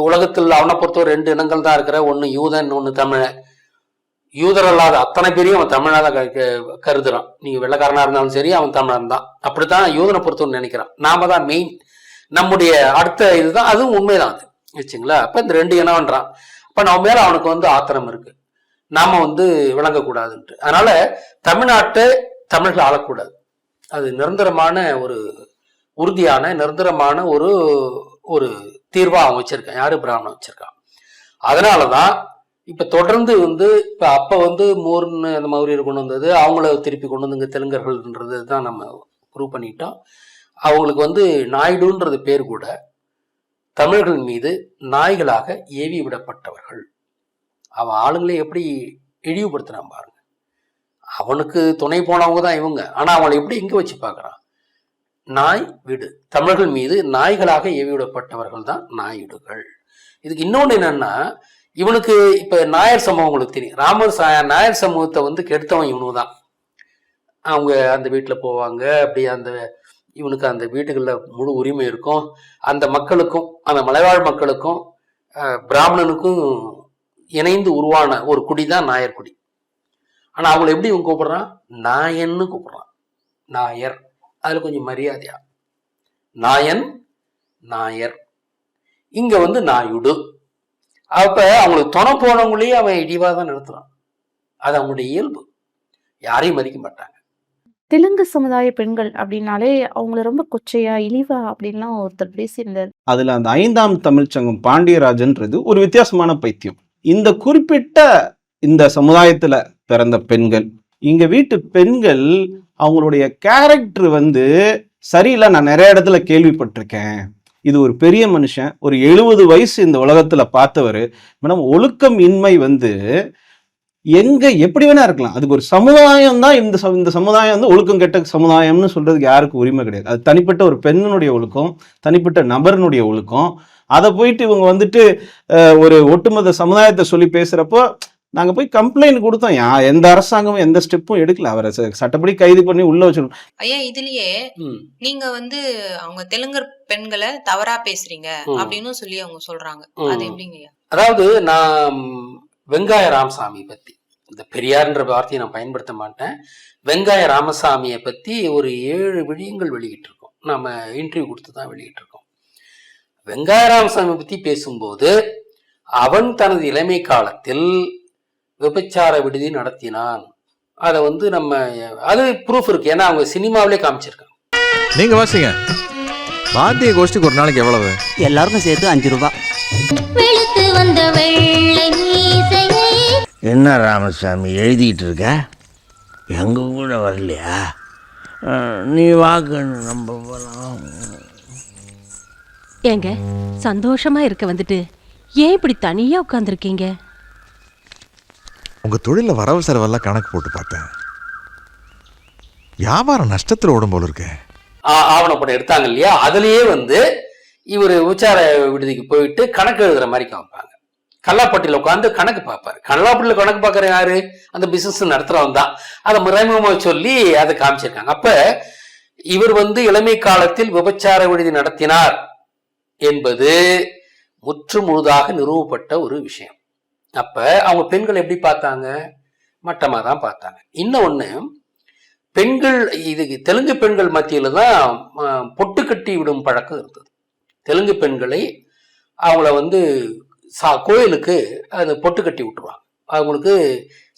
[SPEAKER 2] உலகத்தில் அவனை பொறுத்தவரை 2 இனங்கள் தான் இருக்கிற, ஒன்று யூதன், ஒன்று தமிழன். யூதர் அல்லாத அத்தனை பேரையும் அவன் தமிழாக கருதுறான். நீங்க வெள்ளக்காரனா இருந்தாலும் சரி அவன் தமிழன் தான், அப்படித்தான் யூதனை பொறுத்தவரை நினைக்கிறான். நாம தான் மெயின், நம்முடைய அடுத்த இதுதான். அதுவும் உண்மைதான் அது வச்சுங்களா. அப்ப இந்த 2 இனம்ன்றான். அப்ப நம்ம மேல அவனுக்கு வந்து ஆத்திரம் இருக்கு, நாம வந்து விளங்கக்கூடாதுன்ட்டு. அதனால தமிழ்நாட்டை தமிழர்கள் ஆளக்கூடாது. அது நிரந்தரமான ஒரு உறுதியான நிரந்தரமான ஒரு தீர்வா அவன் வச்சிருக்கான். யாரு? பிராமணன் வச்சிருக்கான். அதனாலதான் இப்ப தொடர்ந்து வந்து இப்ப அப்ப வந்து மூர்னு அந்த மௌரியர் கொண்டு வந்தது, அவங்கள திருப்பி கொண்டு வந்து இங்க தெலுங்கர்கள்ன்றது தான் நம்ம ப்ரூவ் பண்ணிட்டோம். அவங்களுக்கு வந்து நாயுடுன்றது பேர் கூட தமிழர்கள் மீது நாய்களாக ஏவி விடப்பட்டவர்கள். அவன் ஆளுங்களே எப்படி இழிவுபடுத்துறான் பாருங்க. அவனுக்கு துணை போனவங்க தான் இவங்க, ஆனா அவளை எப்படி இங்க வச்சு பாக்குறான்? நாய் வீடு. தமிழர்கள் மீது நாய்களாக ஏவி விடப்பட்டவர்கள் தான் நாயுடுகள். இதுக்கு இன்னொன்னு என்னன்னா, இவனுக்கு இப்ப நாயர் சமூகம் உங்களுக்கு தெரியும். நாயர் சமூகத்தை வந்து கெடுத்தவன் இவனு தான். அவங்க அந்த வீட்டுல போவாங்க, அப்படியே இவனுக்கு அந்த வீட்டுகளில் முழு உரிமை இருக்கும். அந்த மக்களுக்கும், அந்த மலைவாழ் மக்களுக்கும் பிராமணனுக்கும் இணைந்து உருவான ஒரு குடி தான் நாயர் குடி. ஆனா அவங்களை எப்படி இவன் கூப்பிடுறான்? நாயன்னு கூப்பிடுறான். நாயர், அதுல கொஞ்சம் மரியாதையா நாயன் நாயர். இங்க வந்து நாயுடு. அப்ப அவங்களுக்கு துணை போனவங்களையே அவன் இடிவா தான் நடத்துறான். அது அவங்களுடைய இயல்பு. யாரையும் மதிக்க மாட்டாங்க.
[SPEAKER 5] தெலுங்கு சமுதாய பெண்கள் அப்படின்னாலே அவங்கள ரொம்ப கொச்சையா இழிவா அப்படின்லாம் ஒருத்தர் பேசியிருந்தார்.
[SPEAKER 6] அதுல அந்த 5ஆம் தமிழ்ச்சங்கம் பாண்டியராஜன்றது ஒரு வித்தியாசமான பைத்தியம். இந்த குறிப்பிட்ட இந்த சமுதாயத்துல பிறந்த பெண்கள், இங்க வீட்டு பெண்கள், அவங்களுடைய கேரக்டர் வந்து சரியில்லை. நான் நிறைய இடத்துல கேள்விப்பட்டிருக்கேன். இது ஒரு பெரிய மனுஷன், ஒரு 70 வயசு இந்த உலகத்துல பார்த்தவர். மேடம், ஒழுக்கம் இன்மை வந்து எங்க எப்படி வேணா இருக்கலாம். அதுக்கு ஒரு சமுதாயம் தான் இந்த சமுதாயம் வந்து ஒழுக்கம் கெட்ட சமுதாயம்னு சொல்றதுக்கு யாருக்கும் உரிமை கிடையாது. அது தனிப்பட்ட ஒரு பெண்ணினுடைய ஒழுக்கம், தனிப்பட்ட நபரினுடைய ஒழுக்கம். அதை போயிட்டு இவங்க வந்துட்டு ஒரு ஒட்டுமொத்த சமுதாயத்தை சொல்லி பேசுறப்போ நாங்க போய் கம்ப்ளைண்ட் கொடுத்தோம். எந்த அரசாங்கமும் எந்த ஸ்டெப்பும் எடுக்கல. அவரை சட்டப்படி கைது பண்ணி உள்ள வச்சிருக்கோம்.
[SPEAKER 4] ஐயா இதுலயே நீங்க வந்து அவங்க தெலுங்கர் பெண்களை தவறா பேசுறீங்க அப்படின்னு சொல்லி அவங்க சொல்றாங்க. அது எப்படிங்க ஐயா?
[SPEAKER 2] அதாவது நான் வெங்காய ராமசாமி பத்தி, இந்த பெரியார்ன்ற வார்த்தையை நான் பயன்படுத்த மாட்டேன், வெங்காய ராமசாமியை பத்தி ஒரு 7 விடயங்கள் வெளியிட்டு இருக்கோம். நம்ம இன்டர்வியூ கொடுத்து தான் வெளியிட்டு இருக்கோம். வெங்காய ராமசாமி பத்தி பேசும்போது அவன் தனது இளமை காலத்தில் விபச்சார விடுதி நடத்தினான். அதை வந்து நம்ம அது ப்ரூஃப் இருக்கு, ஏன்னா அவங்க சினிமாவிலே காமிச்சிருக்காங்க.
[SPEAKER 3] நீங்க வாசிங்க. வாத்திய கோஷ்டிக்கு ஒரு நாளைக்கு எவ்வளவு?
[SPEAKER 7] எல்லாருக்கும் சேர்த்து 5 ரூபாய்.
[SPEAKER 8] என்ன ராமசாமி எழுதிட்டு இருக்க? எங்க கூட வரலையா? நீ வாக்குன்னு நம்ம போலாம்.
[SPEAKER 9] ஏங்க சந்தோஷமா இருக்க வந்துட்டு ஏன் இப்படி தனியா உட்கார்ந்துருக்கீங்க?
[SPEAKER 3] உங்க தொழில வரவு செலவெல்லாம் கணக்கு போட்டு பார்த்தேன். வியாபாரம் நஷ்டத்துல ஓடும் போல இருக்கே.
[SPEAKER 2] ஆவணப்படம் எடுத்தாங்க இல்லையா, அதுலயே வந்து இவர் உச்சார விடுதிக்கு போயிட்டு கணக்கு எழுதுற மாதிரி காமிப்பாங்க. கல்லாப்பட்டியில உட்காந்து கணக்கு பார்ப்பாரு. கல்லாப்பட்டியில கணக்கு பார்க்கற யாரு? அந்த பிசினஸ் நடத்துறவன் தான். அதை மறைமுகமா சொல்லி அதை காமிச்சிருக்காங்க. அப்ப இவர் வந்து இளமை காலத்தில் விபச்சார விடுதி நடத்தினார் என்பது முற்று முழுதாக நிறுவப்பட்ட ஒரு விஷயம். அப்ப அவங்க பெண்கள் எப்படி பார்த்தாங்க? மட்டமா தான் பார்த்தாங்க. இன்னொன்னு, பெண்கள் இது தெலுங்கு பெண்கள் மத்தியில தான் பொட்டு கட்டி விடும் பழக்கம் இருந்தது. தெலுங்கு பெண்களை அவங்கள வந்து கோயிலுக்கு அது பொட்டு கட்டி விட்டுருவாங்க. அவங்களுக்கு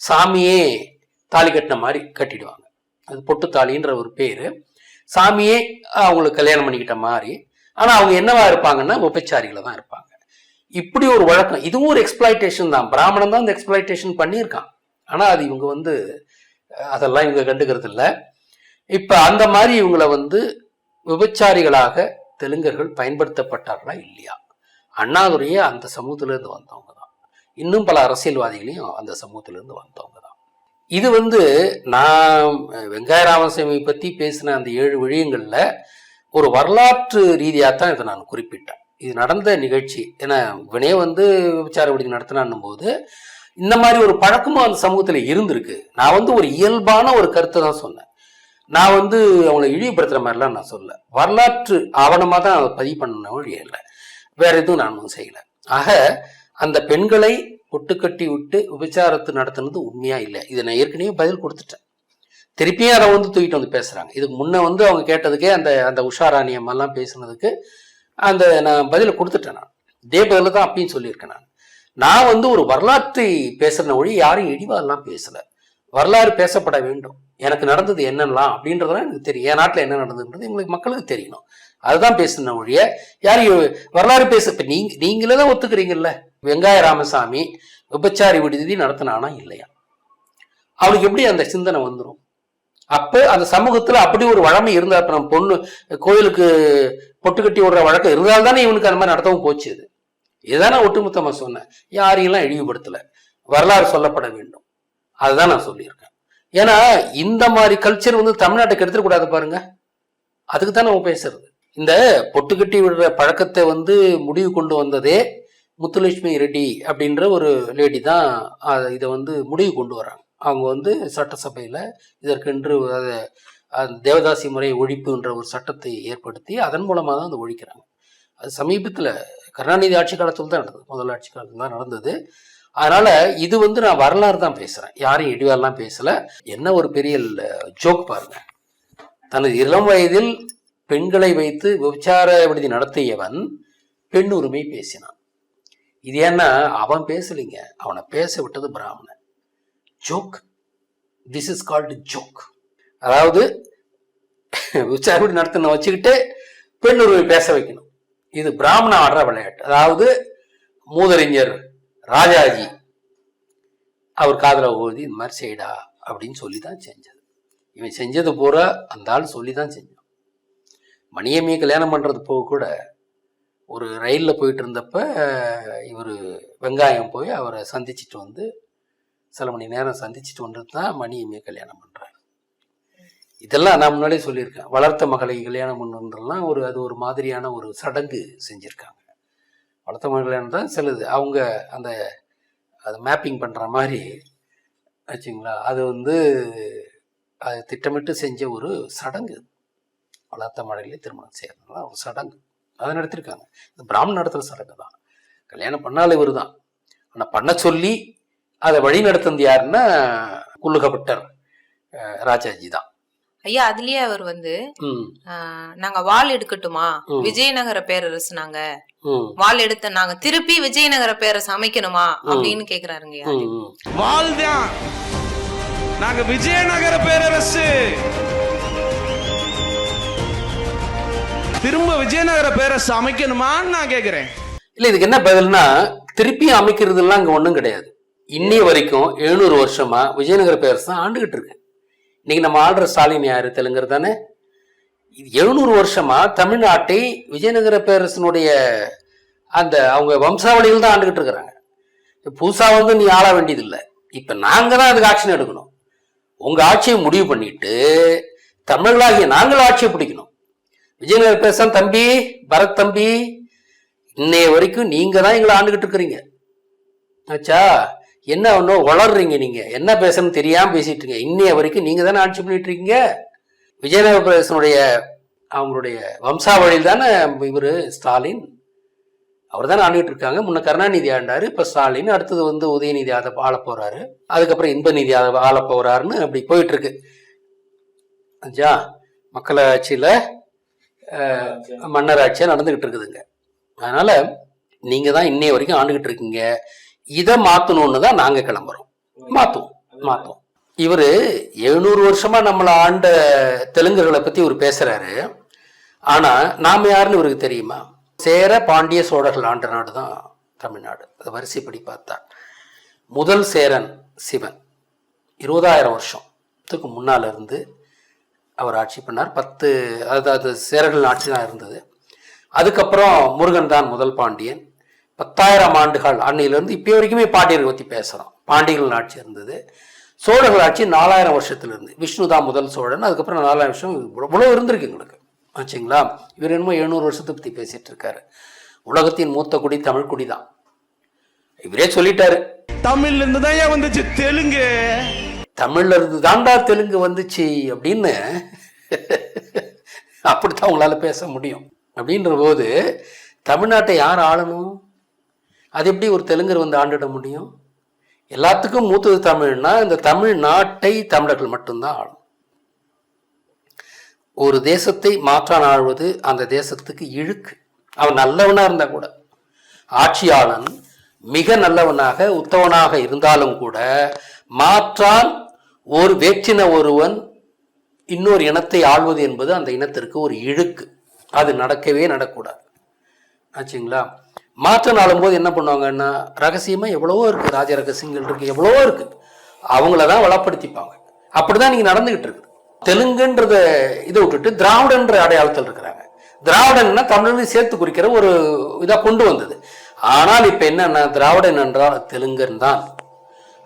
[SPEAKER 2] சாமியே தாலி கட்டின மாதிரி கட்டிடுவாங்க. அது பொட்டு தாலின்ற ஒரு பேரு. சாமியே அவங்களுக்கு கல்யாணம் பண்ணிக்கிட்ட மாதிரி. ஆனா அவங்க என்னவா இருப்பாங்கன்னா விபச்சாரிகளை தான் இருப்பாங்க. இப்படி ஒரு வழக்கம். இதுவும் ஒரு எக்ஸ்பிளாய்டேஷன் தான். பிராமணன் தான் இந்த எக்ஸ்பிளாய்டேஷன் பண்ணியிருக்கான். ஆனா அது இவங்க வந்து அதெல்லாம் இவங்க கண்டுக்கிறது இல்லை. இப்ப அந்த மாதிரி இவங்களை வந்து விபச்சாரிகளாக தெலுங்கர்கள் பயன்படுத்தப்பட்டார்களா இல்லையா? அண்ணாதுரையே அந்த சமூகத்திலிருந்து வந்தவங்க தான். இன்னும் பல அரசியல்வாதிகளையும் அந்த சமூகத்திலிருந்து வந்தவங்க தான். இது வந்து நான் வெங்காய ராமசாமி பத்தி பேசின அந்த 7 விடயங்கள்ல ஒரு வரலாற்று ரீதியாக தான் இதை நான் குறிப்பிட்டேன். இது நடந்த நிகழ்ச்சி. ஏன்னா இவனே வந்து விபச்சார விடுதி நடத்தினான்னும் போது இந்த மாதிரி ஒரு பழக்கமும் அந்த சமூகத்துல இருந்திருக்கு. நான் வந்து ஒரு இயல்பான ஒரு கருத்தை தான் சொன்னேன். நான் வந்து அவங்களை இழிவுபடுத்துற மாதிரிலாம் நான் சொல்ல, வரலாற்று ஆவணமா தான் அதை பதிவு பண்ண வழி இல்லை, வேற எதுவும் நான் செய்யல. ஆக அந்த பெண்களை ஒட்டுக்கட்டி விட்டு விபச்சாரத்து நடத்தினது உண்மையா இல்லை. இதை நான் ஏற்கனவே பதில் கொடுத்துட்டேன். திருப்பியும் அதை வந்து தூக்கிட்டு வந்து பேசுறாங்க. இதுக்கு முன்ன வந்து அவங்க கேட்டதுக்கே அந்த உஷாராணி அம்மாலாம் பேசுனதுக்கு அந்த நான் பதில கொடுத்துட்டேன். நான் இதே பதில தான் அப்பயும் சொல்லியிருக்கேன். நான் வந்து ஒரு வரலாற்றை பேசுற ஒழி யாரும் இடிவாலாம் பேசல. வரலாறு பேசப்பட வேண்டும். எனக்கு நடந்தது என்னெல்லாம் அப்படின்றதெல்லாம் எனக்கு தெரியும். என் நாட்டில் என்ன நடந்ததுன்றது எங்களுக்கு மக்களுக்கு தெரியணும். அதுதான் பேசுன ஒழிய யாரும் வரலாறு பேச. இப்ப நீங்களே தான் ஒத்துக்கிறீங்கல்ல, வெங்காய ராமசாமி விபச்சாரி விடுதி நடத்தினானா இல்லையா? அவனுக்கு எப்படி அந்த சிந்தனை வந்துடும்? அப்ப அந்த சமூகத்துல அப்படி ஒரு வழமை இருந்தா, நம்ம பொண்ணு கோயிலுக்கு பொட்டு கட்டி விடுற வழக்கம் இருந்தால்தானே இவனுக்கு அந்த மாதிரி நடத்தவும் போச்சு. இதுதான் நான் ஒட்டுமொத்தமா சொன்னேன். யாரையெல்லாம் இழிவுபடுத்தல, வரலாறு சொல்லப்பட வேண்டும், அதுதான் நான் சொல்லியிருக்கேன். ஏன்னா இந்த மாதிரி கல்ச்சர் வந்து தமிழ்நாட்டுக்கு எடுத்துக்கூடாது பாருங்க, அதுக்கு தான் நம்ம பேசுறது. இந்த பொட்டு கட்டி விடுற பழக்கத்தை வந்து முடிவு கொண்டு வந்ததே முத்துலட்சுமி ரெட்டி அப்படின்ற ஒரு லேடி தான் இதை வந்து முடிவு கொண்டு வராங்க. அவங்க வந்து சட்டசபையில இதற்கென்று தேவதாசி முறை ஒழிப்புன்ற ஒரு சட்டத்தை ஏற்படுத்தி அதன் மூலமாக தான் அதை ஒழிக்கிறாங்க. அது சமீபத்தில் கருணாநிதி ஆட்சி காலத்தில் தான் நடந்தது, முதல் ஆட்சி காலத்தில் தான் நடந்தது. அதனால இது வந்து நான் வரலாறு தான் பேசுறேன், யாரையும் இடிவாரெல்லாம் பேசல. என்ன ஒரு பெரிய ஜோக் பாருங்க, தனது இளம் வயதில் பெண்களை வைத்து விபச்சார விடுதி நடத்தியவன் பெண் உரிமை பேசினான். இது ஏன்னா அவன் பேசலிங்க, அவனை பேச விட்டது பிராமணன். Joke, this is called joke. அதாவது விபச்சார விடுதி நடத்தின வச்சுக்கிட்டு பெண் உரிமை பேச வைக்கணும். இது பிராமண ஆடுற விளையாட்டு. அதாவது மூதறிஞர் ராஜாஜி அவர் காதல ஓதி இந்த மாதிரி செய்டா அப்படின்னு சொல்லி தான் செஞ்சது. இவன் செஞ்சது பூரா அந்த ஆள் சொல்லி தான் செஞ்சான். மணியம்மையை கல்யாணம் பண்றது போக கூட ஒரு ரயிலில் போயிட்டு இருந்தப்ப இவர் வெங்காயம் போய் அவரை சந்திச்சுட்டு வந்து சில மணி நேரம் சந்திச்சுட்டு வந்துட்டு தான் மணியம்மையை கல்யாணம் பண்ணுறாரு. இதெல்லாம் நான் முன்னாடியே சொல்லியிருக்கேன். வளர்த்த மகளை கல்யாணம் பண்ணுறதுலாம் அது ஒரு மாதிரியான ஒரு சடங்கு செஞ்சுருக்காங்க. வளர்த்த மகள் கல்யாணம் தான் சிலது அவங்க அதை மேப்பிங் பண்ணுற மாதிரி ஆச்சுங்களா. அது அது திட்டமிட்டு செஞ்ச ஒரு சடங்கு. வளர்த்த மழையிலே திருமணம் செய்யறதுனால ஒரு சடங்கு அதை நடத்திருக்காங்க. இந்த பிராமணன் நடத்துகிற சடங்கு தான். கல்யாணம் பண்ணாலும் இவர் தான். ஆனால் பண்ண சொல்லி அதை வழி நடத்துனது யாருன்னா குல்லுகப்பட்டர் ராஜாஜி தான்.
[SPEAKER 4] ஐயா அதுலயே அவர் நாங்க வாள் எடுக்கட்டுமா, விஜயநகர பேரரசு நாங்க வாள் எடுத்த நாங்க திருப்பி விஜயநகர பேரரசு அமைக்கணுமா அப்படின்னு கேக்குறாருங்க.
[SPEAKER 1] வாள் தான் நாங்க விஜயநகர பேரரசு திரும்ப விஜயநகர பேரரசு அமைக்கணுமான்னு நான் கேக்குறேன்.
[SPEAKER 2] இல்ல இதுக்கு என்ன பதில்னா, திருப்பி அமைக்கிறதுலாம் அங்க ஒண்ணும் கிடையாது. இன்னைய வரைக்கும் 700 வருஷமா விஜயநகர பேரரசு தான் ஆண்டுகிட்டு இருக்கு. இன்னைக்கு நம்ம ஆடுற ஸ்டாலின் யாரு? தெலுங்கர் தானே. 700 வருஷமா தமிழ்நாட்டை விஜயநகர பேரரசனுடைய அவங்க வம்சாவளிகள் தான் ஆண்டுகிட்டு இருக்கிறாங்க. புதுசா நீ ஆள வேண்டியது இல்லை. இப்ப நாங்க தான் அதுக்கு ஆக்ஷன் எடுக்கணும். உங்க ஆட்சியை முடிவு பண்ணிட்டு தமிழர்களாகிய நாங்கள் ஆட்சியை பிடிக்கணும். விஜயநகர பேரரசன் தம்பி, பரத் தம்பி, இன்னைய வரைக்கும் நீங்க தான் எங்களை ஆண்டுகிட்டு இருக்கிறீங்க. ஆச்சா, என்ன ஒன்றும் வளர்றீங்க, நீங்க என்ன பேசணும்னு தெரியாம பேசிட்டு இருக்கீங்க. இன்னைய வரைக்கும் நீங்க தானே ஆட்சி பண்ணிட்டு இருக்கீங்க. விஜயநகர பேரரசனுடைய அவங்களுடைய வம்சாவளியில் தானே இவரு ஸ்டாலின், அவர் தானே ஆண்டுகிட்டு இருக்காங்க. முன்ன கருணாநிதி ஆண்டாரு, இப்ப ஸ்டாலின், அடுத்தது உதயநிதி அதை ஆள போறாரு, அதுக்கப்புறம் இன்பநிதி அதை ஆள போறாருன்னு அப்படி போயிட்டு இருக்கு. ஆச்சா, மக்களாட்சியில மன்னராட்சியா நடந்துகிட்டு இருக்குதுங்க. அதனால நீங்க தான் இன்னைய வரைக்கும் ஆண்டுகிட்டு இருக்கீங்க. இதை மாத்தணும்னு தான் நாங்க கிளம்புறோம். மாத்துவோம். இவரு 700 வருஷமா நம்மளை ஆண்ட தெலுங்கர்களை பத்தி இவர் பேசுறாரு. ஆனா நாம யாருன்னு இவருக்கு தெரியுமா? சேர பாண்டிய சோழர்கள் ஆண்ட நாடு தான் தமிழ்நாடு. அதை வரிசைப்படி பார்த்தா முதல் சேரன் சிவன் 20,000 வருஷத்துக்கு முன்னால இருந்து அவர் ஆட்சி பண்ணார். 10 அதாவது சேரர்கள் ஆட்சி தான் இருந்தது. அதுக்கப்புறம் முருகன் தான் முதல் பாண்டியன். 10,000 ஆண்டுகள் அன்னையிலிருந்து இப்போ வரைக்குமே பாண்டியர்கள் பற்றி பேசுகிறோம். பாண்டியர்கள் ஆட்சி இருந்தது. சோழர்கள் ஆட்சி 4000 வருஷத்துல இருந்து. விஷ்ணு தான் முதல் சோழன். அதுக்கப்புறம் 4000 வருஷம் இவ்வளோ இருந்திருக்கு எங்களுக்கு. ஆச்சுங்களா. இவர் என்னமோ 700 வருஷத்தை பற்றி பேசிட்டு இருக்காரு. உலகத்தின் மூத்த குடி தமிழ் குடி தான். இவரே சொல்லிட்டாரு,
[SPEAKER 1] தமிழ்ல இருந்து தான் வந்துச்சு தெலுங்கு,
[SPEAKER 2] தமிழ்ல இருந்து தாண்டா தெலுங்கு வந்துச்சு அப்படின்னு. அப்படித்தான் உங்களால பேச முடியும். அப்படின்ற போது தமிழ்நாட்டை யார் ஆளணும்? அது எப்படி ஒரு தெலுங்கர் ஆண்டுட முடியும்? எல்லாத்துக்கும் மூத்தது தமிழ்னா இந்த தமிழ்நாட்டை தமிழர்கள் மட்டும்தான் ஆளும். ஒரு தேசத்தை மாற்றான் ஆழ்வது அந்த தேசத்துக்கு இழுக்கு. அவன் நல்லவனா இருந்தா கூட, ஆட்சியாளன் மிக நல்லவனாக உத்தவனாக இருந்தாலும் கூட, மாற்றான் ஒரு வேற்றின ஒருவன் இன்னொரு இனத்தை ஆள்வது என்பது அந்த இனத்திற்கு ஒரு இழுக்கு. அது நடக்கவே நடக்கூடாது. ஆச்சுங்களா. மாற்றம் ஆளும்போது என்ன பண்ணுவாங்கன்னா, ரகசியமா எவ்வளவோ இருக்கு, ராஜ ரகசியங்கள் இருக்கு, எவ்வளவோ இருக்கு, அவங்களதான் வளப்படுத்திப்பாங்க. அப்படிதான் நீங்க நடந்துகிட்டு இருக்கு. தெலுங்குன்றத இதை விட்டுட்டு திராவிடன்ற அடையாளத்தில் இருக்கிறாங்க. திராவிடன்னா தமிழ்லையும் சேர்த்து குறிக்கிற ஒரு இதா கொண்டு வந்தது. ஆனால் இப்ப என்னன்னா, திராவிடன் என்றால் தெலுங்கன் தான்.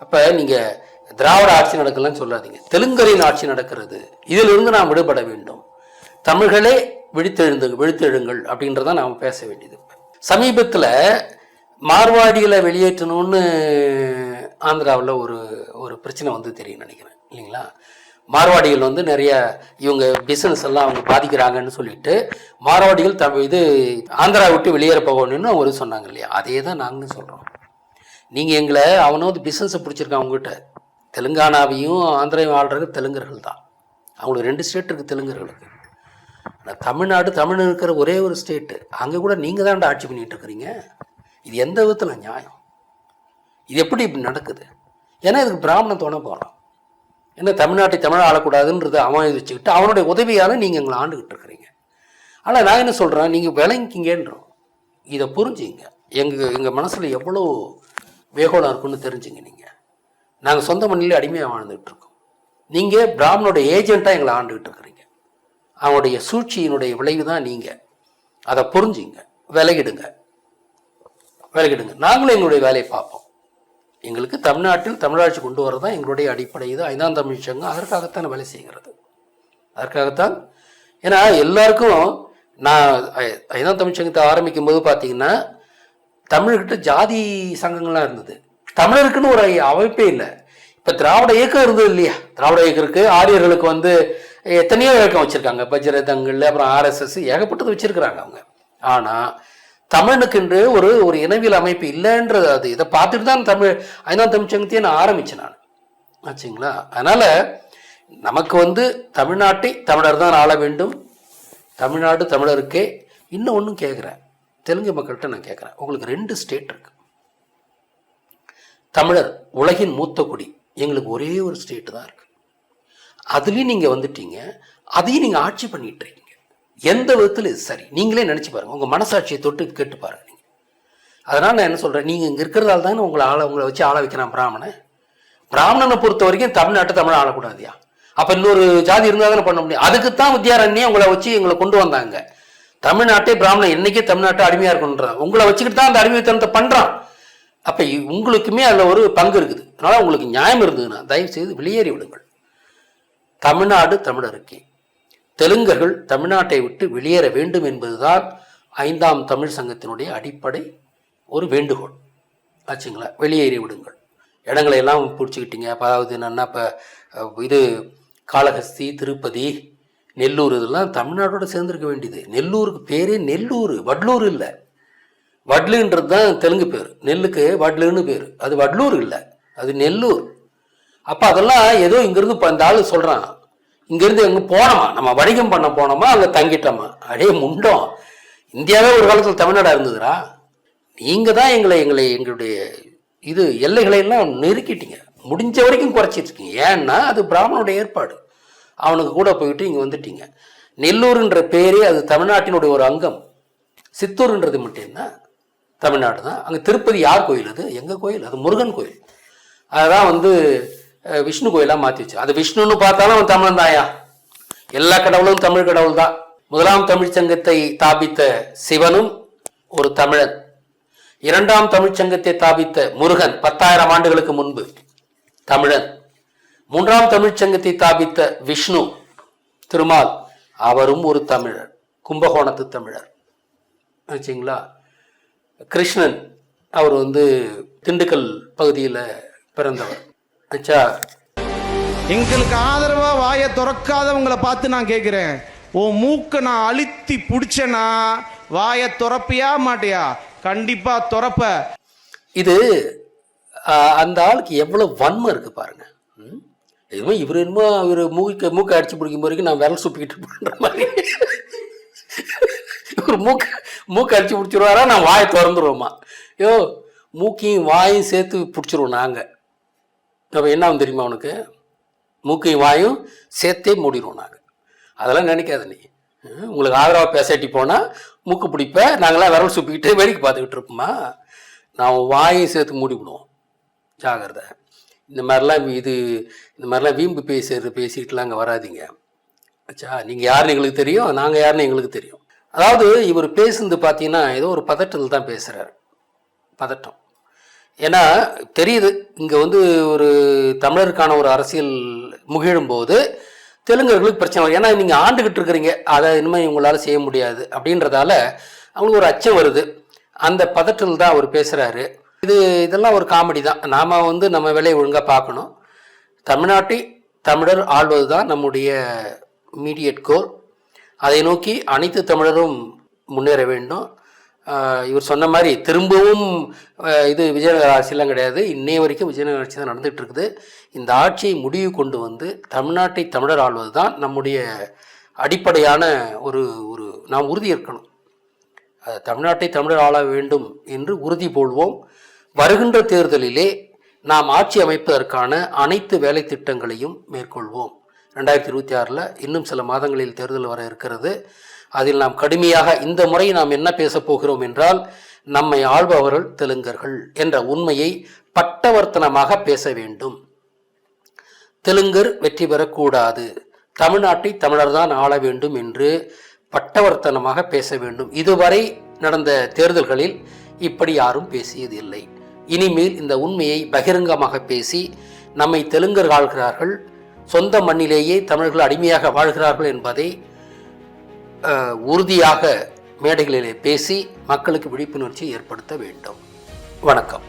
[SPEAKER 2] அப்ப நீங்க திராவிட ஆட்சி நடக்கலன்னு சொல்லாதீங்க, தெலுங்கரின் ஆட்சி நடக்கிறது. இதுல இருந்து நாம் விடுபட வேண்டும். தமிழ்களே விழித்தெழுங்கள் அப்படின்றதான் நாம் பேச வேண்டியது. சமீபத்தில் மார்வாடிகளை வெளியேற்றணும்னு ஆந்திராவில் ஒரு பிரச்சனை தெரியும் நினைக்கிறேன் இல்லைங்களா. மார்வாடிகள் நிறைய இவங்க பிஸ்னஸ் எல்லாம் அவங்க பாதிக்கிறாங்கன்னு சொல்லிட்டு மார்வாடிகள் ஆந்திரா விட்டு வெளியேற போகணும்னு அவங்க சொன்னாங்க இல்லையா. அதே தான் நாங்களும் சொல்கிறோம். நீங்கள் எங்களை பிஸ்னஸை பிடிச்சிருக்கான் அவங்ககிட்ட. தெலுங்கானாவையும் ஆந்திராவையும் ஆள்றது தெலுங்கர்கள் தான். அவங்களுக்கு 2 ஸ்டேட் இருக்குது தெலுங்கர்களுக்கு. தமிழ்நாடு தமிழ் இருக்கிற ஒரே ஒரு ஸ்டேட்டு. அங்கே கூட நீங்கள் தான் ஆட்சி பண்ணிட்டு இருக்கிறீங்க. இது எந்த விதத்தில் நியாயம்? இது எப்படி இப்படி நடக்குது? ஏன்னா இதுக்கு பிராமணன் தோண போகிறான். ஏன்னா தமிழ்நாட்டை தமிழ் ஆளக்கூடாதுன்றதை அவன் வச்சுக்கிட்டு அவனுடைய உதவியால் நீங்கள் எங்களை ஆண்டுகிட்டு இருக்கிறீங்க. ஆனால் நான் என்ன சொல்கிறேன், நீங்கள் விளங்கிங்கன்றோம். இதை புரிஞ்சுங்க. எங்கள் மனசில் எவ்வளோ வேகோலம் இருக்குன்னு தெரிஞ்சுங்க. நீங்கள் நாங்கள் சொந்த மண்ணிலே அடிமையாக வாழ்ந்துகிட்டு இருக்கோம். நீங்கள் பிராமணோட ஏஜென்ட்டாக எங்களை ஆண்டுகிட்டு இருக்கிறீங்க. அவனுடைய சூழ்ச்சியினுடைய விளைவு தான் நீங்கள். அதை புரிஞ்சுங்க. விலகிடுங்க. நாங்களும் எங்களுடைய வேலையை பார்ப்போம். எங்களுக்கு தமிழ்நாட்டில் தமிழாட்சி கொண்டு வரது தான் எங்களுடைய அடிப்படை. இது 5ஆம் தமிழ் சங்கம் அதற்காகத்தான் வேலை செய்கிறது. அதற்காகத்தான். ஏன்னா எல்லாருக்கும் நான் 5ஆம் தமிழ் சங்கத்தை ஆரம்பிக்கும் போது பார்த்தீங்கன்னா தமிழர்கிட்ட ஜாதி சங்கங்கள்லாம் இருந்தது, தமிழருக்குன்னு ஒரு அமைப்பே இல்லை. இப்போ திராவிட இயக்கம் இருந்தது இல்லையா, திராவிட இயக்கம் இருக்குது, ஆரியர்களுக்கு வந்து எத்தனையோ இயக்கம் வச்சுருக்காங்க, பஜ்ரதங்கள், அப்புறம் ஆர்எஸ்எஸ், ஏகப்பட்டது வச்சுருக்கிறாங்க அவங்க. ஆனால் தமிழனுக்கென்று ஒரு ஒரு இனவியல் அமைப்பு இல்லைன்றது, அது இதை பார்த்துட்டு தான் 5ஆம் தமிழ் சங்கத்தையே நான் ஆரம்பித்தேன் நான், ஆச்சுங்களா. அதனால் நமக்கு வந்து தமிழ்நாட்டை தமிழர் தான் ஆள வேண்டும், தமிழ்நாடு தமிழருக்கே. இன்னும் ஒன்றும் கேட்குறேன், தெலுங்கு மக்கள்கிட்ட நான் கேட்குறேன், உங்களுக்கு 2 ஸ்டேட் இருக்கு, தமிழர் உலகின் மூத்த குடி, எங்களுக்கு ஒரே ஒரு ஸ்டேட்டு தான் இருக்கு, அதுலேயும் நீங்கள் வந்துட்டீங்க, அதையும் நீங்கள் ஆட்சி பண்ணிட்டு இருக்கீங்க. எந்த விதத்தில் இது சரி? நீங்களே நினச்சி பாருங்கள், உங்கள் மனசாட்சியை தொட்டு கேட்டு பாருங்கள் நீங்கள். அதனால் நான் என்ன சொல்கிறேன், நீங்கள் இங்கே இருக்கிறதால தானே உங்களை வச்சு ஆள வைக்கிறான் பிராமணனை பொறுத்த வரைக்கும் தமிழ்நாட்டை தமிழ் ஆளக்கூடாதியா? அப்போ இன்னொரு ஜாதி இருந்தால் தானே பண்ண முடியும். அதுக்குத்தான் வித்யாரண்யே உங்களை வச்சு எங்களை கொண்டு வந்தாங்க. தமிழ்நாட்டை பிராமணன் என்னைக்கே தமிழ்நாட்டை அடிமையாக இருக்கணுன்றான், உங்களை வச்சுக்கிட்டு தான் அந்த அடிமைத்தனத்தை பண்ணுறான். அப்போ உங்களுக்குமே அதில் ஒரு பங்கு இருக்குது. அதனால் உங்களுக்கு நியாயம் இருந்ததுன்னா தயவு செய்து வெளியேறி விடுங்கள். தமிழ்நாடு தமிழருக்கே, தெலுங்கர்கள் தமிழ்நாட்டை விட்டு வெளியேற வேண்டும் என்பதுதான் 5ஆம் தமிழ் சங்கத்தினுடைய அடிப்படை ஒரு வேண்டுகோள், ஆச்சுங்களா. வெளியேறி விடுங்கள். இடங்களை எல்லாம் பிடிச்சிக்கிட்டீங்க. அதாவது என்னென்னா, இப்போ இது காளஹஸ்தி, திருப்பதி, நெல்லூர், இதெல்லாம் தமிழ்நாட்டோட சேர்ந்துருக்க வேண்டியது. நெல்லூருக்கு பேரே நெல்லூர், வட்லூர் இல்லை. வட்லுன்றது தான் தெலுங்கு பேர், நெல்லுக்கு வட்லுன்னு பேர், அது வட்லூர் இல்லை, அது நெல்லூர். அப்போ அதெல்லாம் ஏதோ இங்கேருந்து இப்போ இந்த ஆள் சொல்கிறான், இங்கேருந்து எங்கே போனோமா, நம்ம வணிகம் பண்ண போனோமா, அங்கே தங்கிட்டோமா? அடே முண்டோம், இந்தியாவே ஒரு காலத்தில் தமிழ்நாடாக இருந்ததுரா. நீங்கள் தான் எங்களுடைய இது எல்லைகளை எல்லாம் நெருக்கிட்டீங்க, முடிஞ்ச வரைக்கும் குறைச்சிட்ருக்கீங்க. ஏன்னா அது பிராமணனுடைய ஏற்பாடு, அவனுக்கு கூட போயிட்டு இங்கே வந்துட்டீங்க. நெல்லூர்ன்ற பேரே அது தமிழ்நாட்டினுடைய ஒரு அங்கம். சித்தூர்ன்றது மட்டும் என்ன, தமிழ்நாடு தான். அங்கே திருப்பதி யார் கோயில்? அது எங்கள் கோயில், அது முருகன் கோயில். அதுதான் வந்து விஷ்ணு கோயிலாக மாற்றி வச்சு, அது விஷ்ணுன்னு பார்த்தாலும் அவன் தமிழன் தாயா. எல்லா கடவுளும் தமிழ் கடவுள் தான். 1ஆம் தமிழ் சங்கத்தை தாபித்த சிவனும் ஒரு தமிழன். 2ஆம் தமிழ் சங்கத்தை தாபித்த முருகன் 10,000 ஆண்டுகளுக்கு முன்பு தமிழன். 3ஆம் தமிழ் சங்கத்தை தாபித்த விஷ்ணு திருமால், அவரும் ஒரு தமிழர், கும்பகோணத்து தமிழர், ஆச்சுங்களா. கிருஷ்ணன் அவர் வந்து திண்டுக்கல் பகுதியில் பிறந்தவர், ஆச்சா.
[SPEAKER 1] எங்களுக்கு ஆதரவா வாயை திறக்காதவங்களை பார்த்து நான் கேட்கிறேன், உன் மூக்க நான் அழுத்தி பிடிச்சேனா வாயை திறப்பியா மாட்டியா? கண்டிப்பா திறப்ப.
[SPEAKER 2] இது அந்த ஆளுக்கு எவ்வளவு வன்மை இருக்கு பாருங்க. எதுவுமே இவர் என்னமோ இவர் மூக்கை அடிச்சு பிடிக்கும் வரைக்கும் நான் விரல் சுப்பிக்கிட்டு பண்ற மாதிரி, இவர் மூக்கை அடிச்சு பிடிச்சிருவாரா, நான் வாயை திறந்துருவோமா? யோ, மூக்கையும் வாயும் சேர்த்து பிடிச்சிருவோம் நாங்கள். அப்போ என்ன ஆகும் தெரியுமா உனக்கு? மூக்கையும் வாயும் சேர்த்தே மூடிடுவோம் நாங்கள். அதெல்லாம் நினைக்காத நீ. உங்களுக்கு ஆதரவாக பேசாட்டி போனால் மூக்கு பிடிப்ப, நாங்களாம் விரல் சுப்பிக்கிட்டு வேடிக்கை பார்த்துக்கிட்டு இருப்போமா? நான் வாயும் சேர்த்து மூடிவிடுவோம், ஜாகிரதை. இந்த மாதிரிலாம் வீம்பு பேசிக்கிட்டுலாம் அங்கே வராதிங்க, ஆச்சா. நீங்கள் யாருன்னு எங்களுக்கு தெரியும், நாங்கள் யாருன்னு எங்களுக்கு தெரியும். அதாவது இவர் பேசுனது பார்த்தீங்கன்னா ஏதோ ஒரு பதட்டத்தில் தான் பேசுகிறார், பதட்டம். ஏன்னா தெரியுது இங்கே வந்து ஒரு தமிழருக்கான ஒரு அரசியல் முகிழும்போது தெலுங்கர்களுக்கு பிரச்சனை வரும். ஏன்னா நீங்கள் ஆண்டுகிட்டு இருக்கிறீங்க, அதை இனிமேல் உங்களால் செய்ய முடியாது அப்படின்றதால அவங்களுக்கு ஒரு அச்சம் வருது. அந்த பதற்றத்தில் தான் அவர் பேசுகிறாரு. இதெல்லாம் ஒரு காமெடி தான். நாம் வந்து நம்ம வேலையை ஒழுங்காக பார்க்கணும். தமிழ்நாட்டை தமிழர் ஆள்வது தான் நம்முடைய இமீடியட் கோல். அதை நோக்கி அனைத்து தமிழரும் முன்னேற வேண்டும். இவர் சொன்ன மாதிரி திரும்பவும் இது விஜயநகர ஆட்சியெல்லாம் கிடையாது, இன்னைய வரைக்கும் விஜயநகர ஆட்சி தான் நடந்துகிட்டு இருக்குது. இந்த ஆட்சியை முடிவு கொண்டு வந்து தமிழ்நாட்டை தமிழர் ஆள்வது தான் நம்முடைய அடிப்படையான ஒரு நாம் உறுதி இருக்கணும். தமிழ்நாட்டை தமிழர் ஆள வேண்டும் என்று உறுதி போடுவோம். வருகின்ற தேர்தலிலே நாம் ஆட்சி அமைப்பதற்கான அனைத்து வேலை திட்டங்களையும் மேற்கொள்வோம். 2026 இன்னும் சில மாதங்களில் தேர்தல் வர இருக்கிறது. அதில் நாம் கடுமையாக இந்த முறை நாம் என்ன பேசப் போகிறோம் என்றால், நம்மை ஆள்பவர்கள் தெலுங்கர்கள் என்ற உண்மையை பட்டவர்த்தனமாக பேச வேண்டும். தெலுங்கர் வெற்றி பெறக்கூடாது, தமிழ்நாட்டை தமிழர்தான் ஆள வேண்டும் என்று பட்டவர்த்தனமாக பேச வேண்டும். இதுவரை நடந்த தேர்தல்களில் இப்படி யாரும் பேசியதில்லை. இனிமேல் இந்த உண்மையை பகிரங்கமாக பேசி நம்மை தெலுங்கர் ஆள்கிறார்கள், சொந்த மண்ணிலேயே தமிழர்கள் அடிமையாக வாழ்கிறார்கள் என்பதை உறுதியாக மேடைகளிலே பேசி மக்களுக்கு விழிப்புணர்ச்சி ஏற்படுத்த வேண்டும். வணக்கம்.